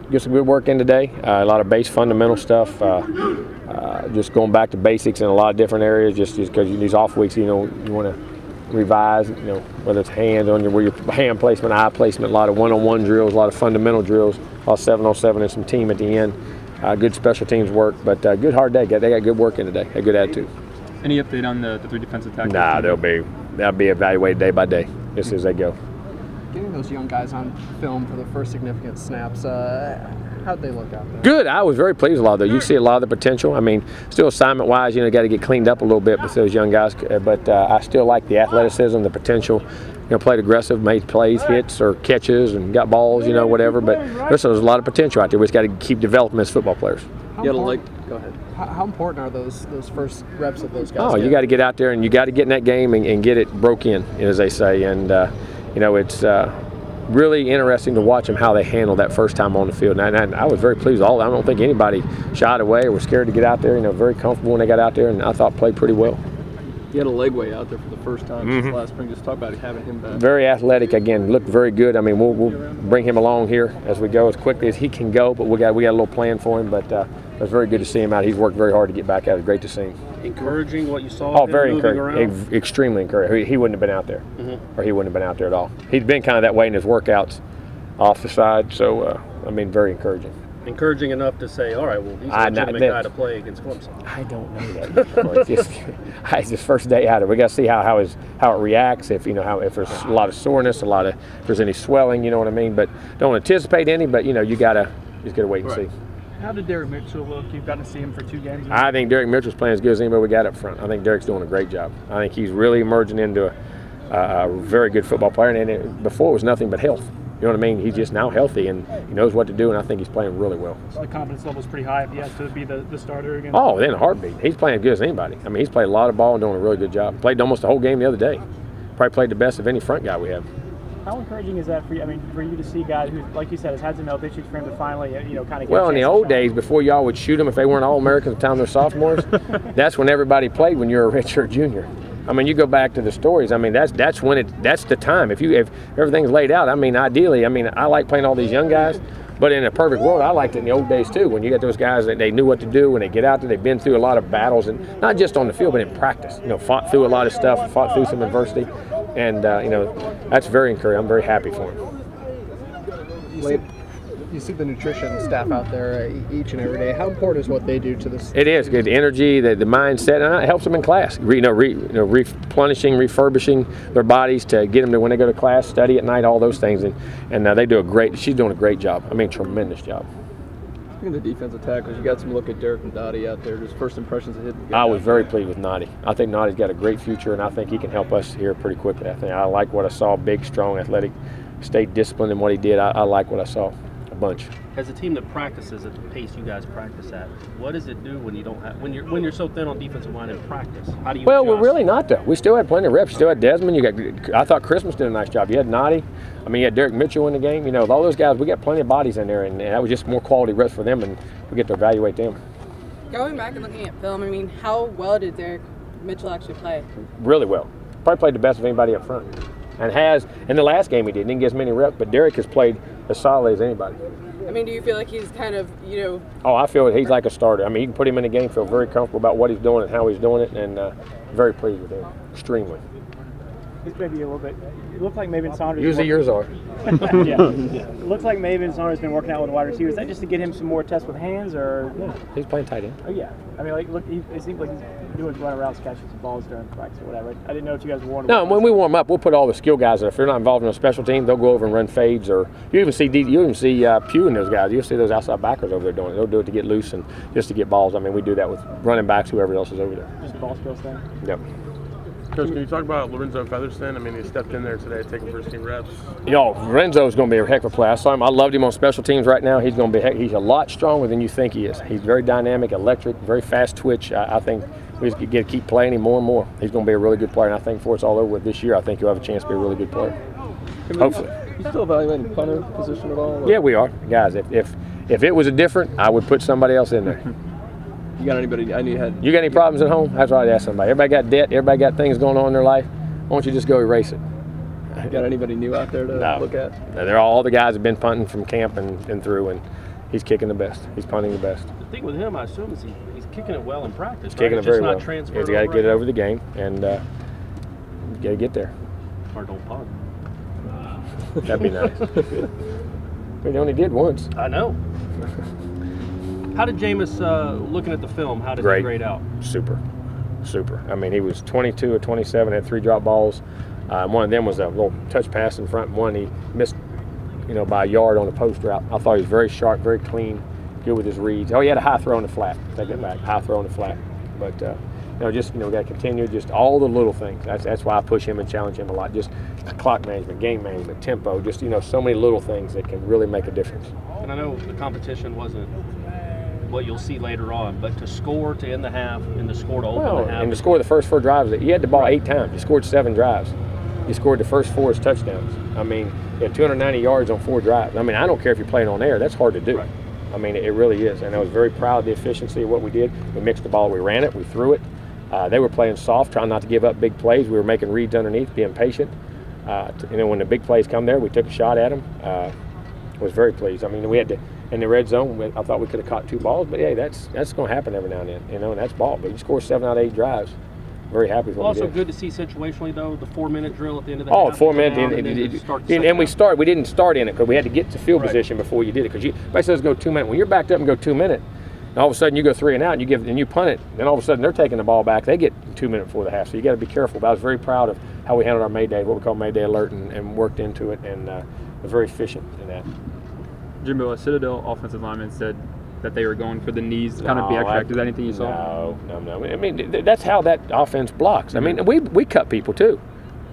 Get some good work in today. A lot of base fundamental stuff. Just going back to basics in a lot of different areas. Just because these off weeks, you want to revise. Whether it's hands on your hand placement, eye placement, a lot of one-on-one drills, a lot of fundamental drills, all 7-on-7 and some team at the end. Good special teams work, but good hard day. They got good work in today. A good attitude. Any update on the 3 defensive tackles? Nah, they'll be evaluated day by day, just as they go. Getting those young guys on film for the first significant snaps, how'd they look out there? Good. I was very pleased with a lot of that. You see a lot of the potential. I mean, still assignment-wise, got to get cleaned up a little bit with those young guys. But I still like the athleticism, the potential. Played aggressive, made plays, hits, or catches, and got balls, whatever. But there's a lot of potential out there. We just got to keep developing as football players. Go ahead. How important are those first reps of those guys? Oh, you got to get out there and you got to get in that game and get it broke in, as they say. And it's really interesting to watch them how they handle that first time on the field. And I was very pleased with all. I don't think anybody shied away or was scared to get out there. Very comfortable when they got out there, and I thought played pretty well. He had a leg way out there for the first time since last spring. Just talk about having him back. Very athletic again. Looked very good. I mean, we'll bring him along here as we go as quickly as he can go. But we got a little plan for him. But it was very good to see him out. He's worked very hard to get back out. It was great to see him. Encouraging what you saw. Oh, very encouraging. Extremely encouraging. He wouldn't have been out there, or he wouldn't have been out there at all. He'd been kind of that way in his workouts, off the side. So very encouraging. Encouraging enough to say, all right, well, he's a legitimate guy to play against Clemson. I don't know that. It's his first day out of it. We got to see how it reacts. If if there's a lot of soreness, if there's any swelling, you know what I mean. But don't anticipate any. But you just gotta wait and see. How did Derrick Mitchell look? You've gotten to see him for 2 games. I think Derrick Mitchell's playing as good as anybody we got up front. I think Derrick's doing a great job. I think he's really emerging into a very good football player. And before it was nothing but health. You know what I mean? He's just now healthy and he knows what to do, and I think he's playing really well. So the confidence level is pretty high if he has to be the starter again? Oh, in a heartbeat. He's playing as good as anybody. I mean, he's played a lot of ball and doing a really good job. Played almost the whole game the other day. Probably played the best of any front guy we have. How encouraging is that for you? I mean, for you to see guys who, like you said, has had some health issues for him to finally, kind of get Well, in the old days, before y'all would shoot them if they weren't All-Americans at the time they're sophomores, that's when everybody played when you're a redshirt junior. I mean, you go back to the stories. I mean, that's the time. If everything's laid out. I mean, ideally, I like playing all these young guys, but in a perfect world, I liked it in the old days too. When you got those guys that they knew what to do, when they get out there, they've been through a lot of battles, and not just on the field, but in practice. Fought through a lot of stuff, fought through some adversity, and that's very encouraging. I'm very happy for him. You see the nutrition staff out there each and every day. How important is what they do to this? It is good. The energy, the mindset, and it helps them in class. Replenishing, refurbishing their bodies to get them to when they go to class, study at night, all those things, and they do she's doing a great job. I mean, tremendous job. Speaking of the defensive tackles, you got some look at Derrick and Dottie out there. Just first impressions of hitting. I was very pleased with Noddy. I think Noddy's got a great future, and I think he can help us here pretty quickly. I like what I saw. Big, strong, athletic, stayed disciplined in what he did. I like what I saw. Bunch. As a team that practices at the pace you guys practice at, what does it do when you don't have when you're so thin on defensive line in practice? How do you? Well, adjust? we're really not though. We still had plenty of reps. You still had Desmond. I thought Christmas did a nice job. You had Noddy. I mean, you had Derrick Mitchell in the game. With all those guys, we got plenty of bodies in there, and that was just more quality reps for them, and we get to evaluate them. Going back and looking at film, how well did Derrick Mitchell actually play? Really well. Probably played the best of anybody up front, and has in the last game he didn't get as many reps, but Derrick has played as solidly as anybody. Do you feel like he's kind of, Oh, I feel he's like a starter. I mean, you can put him in the game, feel very comfortable about what he's doing and how he's doing it, and very pleased with him. Extremely. He's maybe a little bit. It looked like Maven Saunders. Usually yours are. Yeah. It looks like Maven Saunders has been working out with wide receivers. Is that just to get him some more tests with hands, or? Yeah, he's playing tight end. Oh yeah. Look, it seems like he's doing running routes, catching some balls during practice or whatever. I didn't know if you guys warned him. No, when we warm up, we'll put all the skill guys there. If they're not involved in a special team, they'll go over and run fades, or you even see Pugh and those guys. You'll see those outside backers over there doing it. They'll do it to get loose and just to get balls. I mean, we do that with running backs, whoever else is over there. Just ball skills thing. Yep. Coach, can you talk about Lorenzo Featherston? I mean, he stepped in there today, taking first team reps. Lorenzo's going to be a heck of a player. I saw him. I loved him on special teams right now. He's going to be. He's a lot stronger than you think he is. He's very dynamic, electric, very fast twitch. I think we just get to keep playing him more and more. He's going to be a really good player, and I think before it's all over with this year, I think he'll have a chance to be a really good player. Hopefully. You still evaluating punter position at all? Or? Yeah, we are, guys. If it was a different, I would put somebody else in there. You got anybody? I knew you had. You got any problems at home? That's what I'd ask somebody. Everybody got debt. Everybody got things going on in their life. Why don't you just go erase it? Got anybody new out there to look at? No, they're all the guys have been punting from camp and through, and he's kicking the best. He's punting the best. The thing with him, I assume, is he's kicking it well in practice. He's kicking it very well. He's He's got to get it over the game, and got to get there. Or don't punt. That'd be nice. We only did once. I know. How did Jameis, looking at the film, how did he grade out? Super. I mean, he was 22 of 27, had 3 drop balls. One of them was a little touch pass in front, and one he missed, by a yard on a post route. I thought he was very sharp, very clean, good with his reads. Oh, he had a high throw in the flat. Take that back. High throw in the flat. But we got to continue just all the little things. That's why I push him and challenge him a lot. Just clock management, game management, tempo. Just so many little things that can really make a difference. And I know the competition wasn't what you'll see later on, but to score to end the half and to score to open the half. And to score the first 4 drives, you had the ball 8 times. You scored 7 drives. You scored the first 4 as touchdowns. I mean, you had 290 yards on 4 drives. I mean, I don't care if you're playing on air. That's hard to do. Right. I mean, it really is. And I was very proud of the efficiency of what we did. We mixed the ball. We ran it. We threw it. They were playing soft, trying not to give up big plays. We were making reads underneath, being patient. When the big plays come there, we took a shot at them. Was very pleased. I mean, we had to, in the red zone, I thought we could have caught 2 balls, but hey, that's going to happen every now and then, and that's ball. But you score 7 out of 8 drives. Very happy with what we did. Also good to see situationally, though, the 4-minute drill at the end of the half. 4 minutes, and we didn't start in it because we had to get to field position before you did it. Because basically, let's go 2 minutes. When you're backed up and go 2 minutes, and all of a sudden you go 3 and out, and you punt it, then all of a sudden they're taking the ball back. They get 2 minutes before the half, so you got to be careful. But I was very proud of how we handled our Mayday, what we call Mayday alert, and worked into it, and was very efficient in that. Jimbo, a Citadel offensive lineman said that they were going for the knees to kind of be extra. Is that anything you saw? No. I mean, that's how that offense blocks. I mean, we cut people too.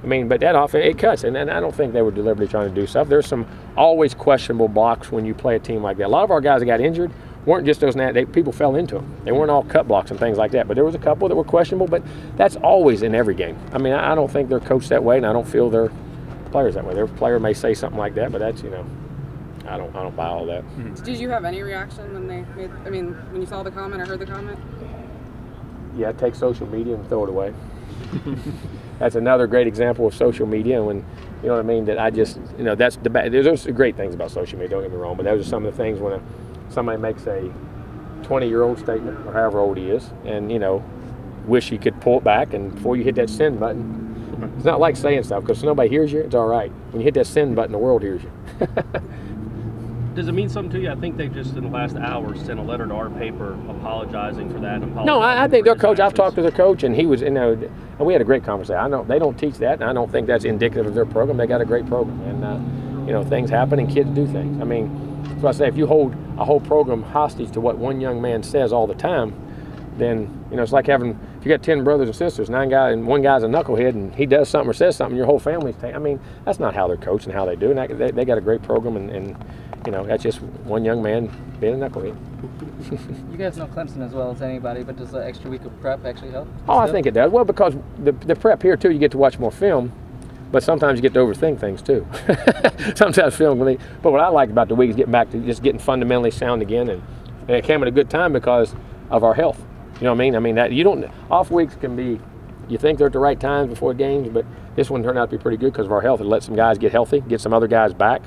I mean, but that offense, it cuts, and I don't think they were deliberately trying to do stuff. There's some always questionable blocks when you play a team like that. A lot of our guys that got injured weren't just those, people fell into them. They weren't all cut blocks and things like that, but there was a couple that were questionable, but that's always in every game. I mean, I don't think they're coached that way, and I don't feel their players that way. Their player may say something like that, but that's, I don't buy all that. Did you have any reaction when they made, when you saw the comment or heard the comment? Yeah, take social media and throw it away. That's another great example of social media, when, you know what I mean, that I just, that's the bad. There's great things about social media, don't get me wrong, but those are some of the things when somebody makes a 20-year-old statement, or however old he is, and, wish he could pull it back, and before you hit that send button, it's not like saying stuff, because if nobody hears you, it's all right. When you hit that send button, the world hears you. Does it mean something to you? I think they just in the last hour sent a letter to our paper apologizing for that. No, I think their coach. I've talked to their coach, and he was, and we had a great conversation. I know they don't teach that, and I don't think that's indicative of their program. They got a great program, and things happen, and kids do things. I mean, that's what I say. If you hold a whole program hostage to what one young man says all the time, then it's like if you got 10 brothers and sisters, 9 guys, and one guy's a knucklehead, and he does something or says something, your whole family's that's not how they're coached and how they do. And they got a great program, and that's just one young man being a knucklehead. You guys know Clemson as well as anybody, but does the extra week of prep actually help? Oh, I think it does. Well, because the prep here, too, you get to watch more film, but sometimes you get to overthink things, too. Sometimes film, but what I like about the week is getting back to just getting fundamentally sound again, and it came at a good time because of our health. You know what I mean? That you don't, off weeks can be, you think they're at the right times before games, but this one turned out to be pretty good because of our health. It let some guys get healthy, get some other guys back,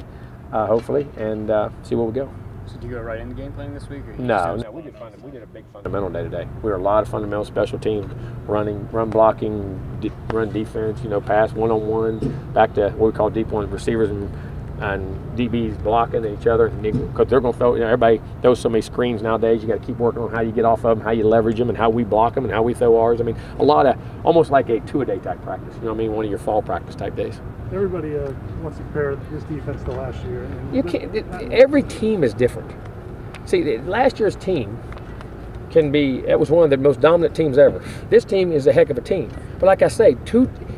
hopefully, and see where we go. So did you go right into game planning this week? Or No, we did a big fundamental day today. We were a lot of fundamental special teams, run blocking, run defense, pass one-on-ones, back to what we call deep ones, receivers and DBs blocking each other, because they're going to throw. Everybody throws so many screens nowadays. You got to keep working on how you get off of them, how you leverage them, and how we block them, and how we throw ours. A lot of almost like a 2-a-day type practice. One of your fall practice type days. Everybody wants to compare this defense to last year. You can't. Every team is different. See, last year's team it was one of the most dominant teams ever. This team is a heck of a team, but like I say,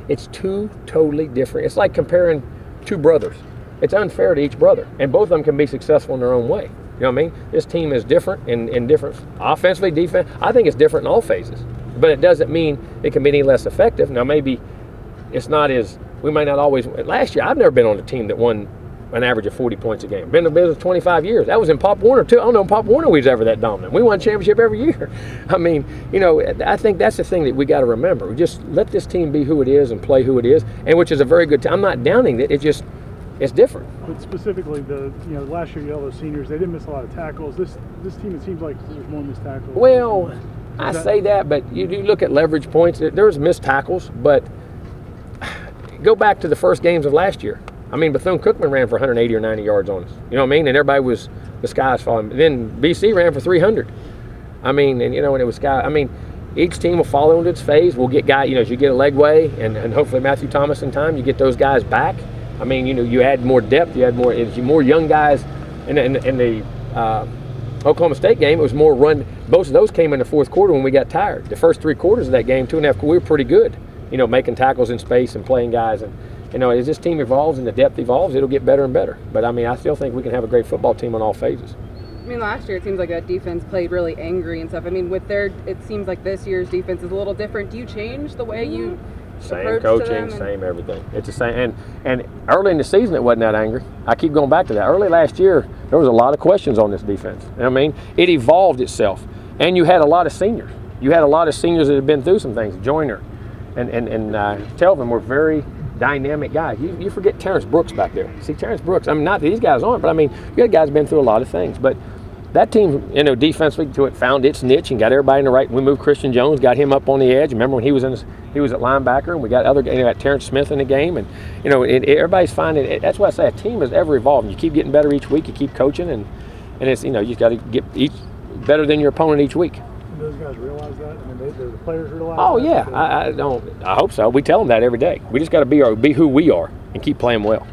it's two totally different. It's like comparing 2 brothers. It's unfair to each brother, and both of them can be successful in their own way. You know what I mean? This team is different in different, offensively, defense. I think it's different in all phases, but it doesn't mean it can be any less effective. Now, maybe it's not as, we may not always, last year, I've never been on a team that won an average of 40 points a game. Been in the business 25 years. That was in Pop Warner too. I don't know if Pop Warner was ever that dominant. We won championship every year. I mean, you know, I think that's the thing that we got to remember. We just let this team be who it is and play who it is, and which is a very good team. I'm not downing it. It's just, it's different. But specifically, last year you had all those seniors. They didn't miss a lot of tackles. This team, it seems like there's more missed tackles. Well, I say that, but you do look at leverage points. There's missed tackles, but go back to the first games of last year. I mean, Bethune-Cookman ran for 180 or 90 yards on us. You know what I mean? And everybody was, the sky's falling. Then BC ran for 300. I mean, and you know, and it was sky. I mean, each team will follow into its phase. We'll get guys, you know, as you get a leg way, and hopefully Matthew Thomas in time, you get those guys back. I mean, you know, you add more depth, you add more young guys. In the Oklahoma State game, it was more run. Most of those came in the fourth quarter when we got tired. The first 3 quarters of that game, 2.5, we were pretty good. You know, making tackles in space and playing guys. And you know, as this team evolves and the depth evolves, it'll get better and better. But I mean, I still think we can have a great football team on all phases. I mean, last year it seems like that defense played really angry and stuff. I mean, it seems like this year's defense is a little different. Do you change the way you same coaching, same everything? It's the same. And early in the season, it wasn't that angry. I keep going back to that. Early last year, there was a lot of questions on this defense. I mean, it evolved itself, and you had a lot of seniors. You had a lot of seniors that had been through some things. Joyner and Telvin were very dynamic guys. You forget Terrence Brooks back there. See, Terrence Brooks, I mean, not that these guys aren't, but I mean, you had guys been through a lot of things. But that team, you know, defensively to it, found its niche and got everybody in the right. We moved Christian Jones, got him up on the edge. Remember when he was at linebacker, and we got got Terrence Smith in the game, and you know, everybody's finding it. That's why I say a team is ever evolving. You keep getting better each week. You keep coaching, and it's, you know, you got to get each better than your opponent each week. Those guys realize that? I mean, the players realize that? Oh, that? Yeah. I hope so. We tell them that every day. We just got to be who we are and keep playing well.